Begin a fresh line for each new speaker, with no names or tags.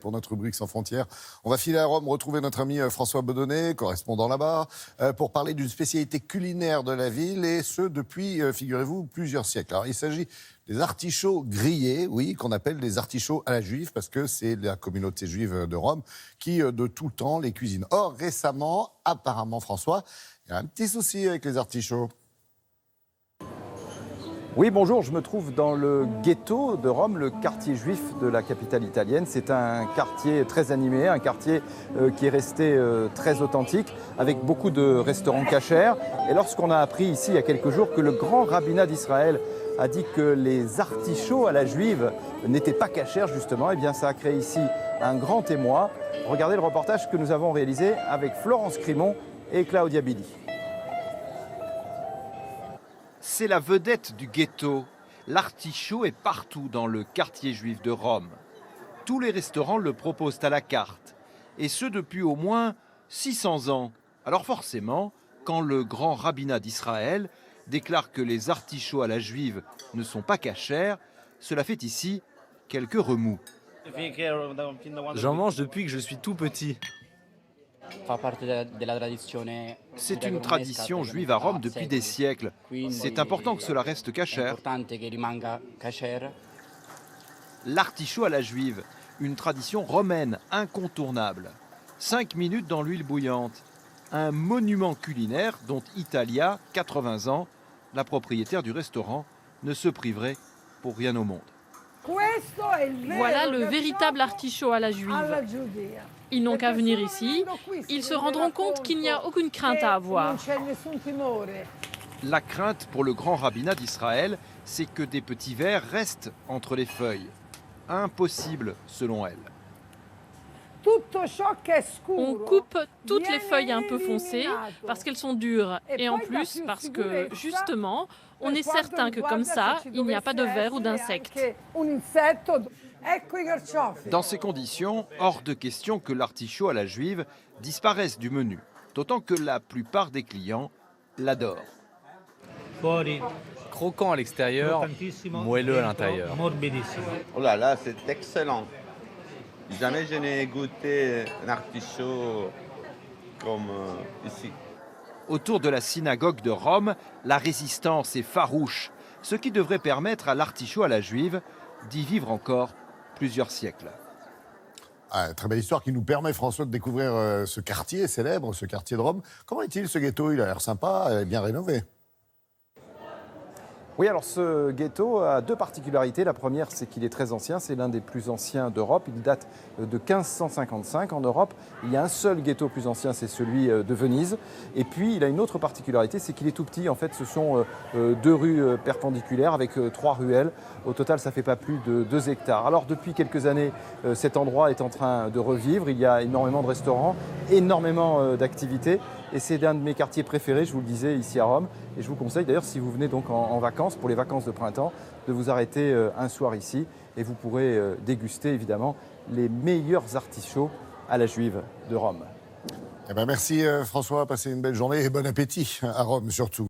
Pour notre rubrique Sans frontières, on va filer à Rome, retrouver notre ami François Bedonnet, correspondant là-bas, pour parler d'une spécialité culinaire de la ville, et ce depuis, figurez-vous, plusieurs siècles. Alors, il s'agit des artichauts grillés, oui, qu'on appelle des artichauts à la juive, parce que c'est la communauté juive de Rome qui, de tout temps, les cuisine. Or, récemment, apparemment, François, il y a un petit souci avec les artichauts.
Oui, bonjour, je me trouve dans le ghetto de Rome, le quartier juif de la capitale italienne. C'est un quartier très animé, un quartier qui est resté très authentique, avec beaucoup de restaurants cachers. Et lorsqu'on a appris ici, il y a quelques jours, que le grand rabbinat d'Israël a dit que les artichauts à la juive n'étaient pas cachers, justement, eh bien ça a créé ici un grand émoi. Regardez le reportage que nous avons réalisé avec Florence Crimon et Claudia Bidi.
C'est la vedette du ghetto. L'artichaut est partout dans le quartier juif de Rome. Tous les restaurants le proposent à la carte, et ce depuis au moins 600 ans. Alors forcément, quand le grand rabbinat d'Israël déclare que les artichauts à la juive ne sont pas cachers, cela fait ici quelques remous.
J'en mange depuis que je suis tout petit.
C'est une tradition juive à Rome depuis des siècles. C'est important que cela reste cachère. L'artichaut à la juive, une tradition romaine incontournable. 5 minutes dans l'huile bouillante. Un monument culinaire dont Italia, 80 ans, la propriétaire du restaurant, ne se priverait pour rien au monde.
Voilà le véritable artichaut à la juive. Ils n'ont qu'à venir ici, ils se rendront compte qu'il n'y a aucune crainte à avoir.
La crainte pour le grand rabbinat d'Israël, c'est que des petits vers restent entre les feuilles. Impossible, selon elle.
On coupe toutes les feuilles un peu foncées parce qu'elles sont dures. Et en plus parce que, justement, on est certain que comme ça, il n'y a pas de vers ou d'insectes.
Dans ces conditions, hors de question que l'artichaut à la juive disparaisse du menu. D'autant que la plupart des clients l'adorent.
Croquant à l'extérieur, moelleux à l'intérieur.
Oh là là, c'est excellent. Jamais je n'ai goûté un artichaut comme ici.
Autour de la synagogue de Rome, la résistance est farouche, ce qui devrait permettre à l'artichaut à la juive d'y vivre encore plusieurs siècles.
Ah, très belle histoire qui nous permet, François, de découvrir ce quartier célèbre, ce quartier de Rome. Comment est-il, ce ghetto? Il a l'air sympa et bien rénové.
Oui, alors ce ghetto a deux particularités. La première, c'est qu'il est très ancien. C'est l'un des plus anciens d'Europe. Il date de 1555 en Europe. Il y a un seul ghetto plus ancien, c'est celui de Venise. Et puis, il a une autre particularité, c'est qu'il est tout petit. En fait, ce sont deux rues perpendiculaires avec trois ruelles. Au total, ça ne fait pas plus de 2 hectares. Alors, depuis quelques années, cet endroit est en train de revivre. Il y a énormément de restaurants, énormément d'activités. Et c'est l'un de mes quartiers préférés, je vous le disais, ici à Rome. Et je vous conseille d'ailleurs, si vous venez donc en vacances, pour les vacances de printemps, de vous arrêter un soir ici. Et vous pourrez déguster évidemment les meilleurs artichauts à la juive de Rome.
Eh ben merci François, passez une belle journée et bon appétit à Rome surtout.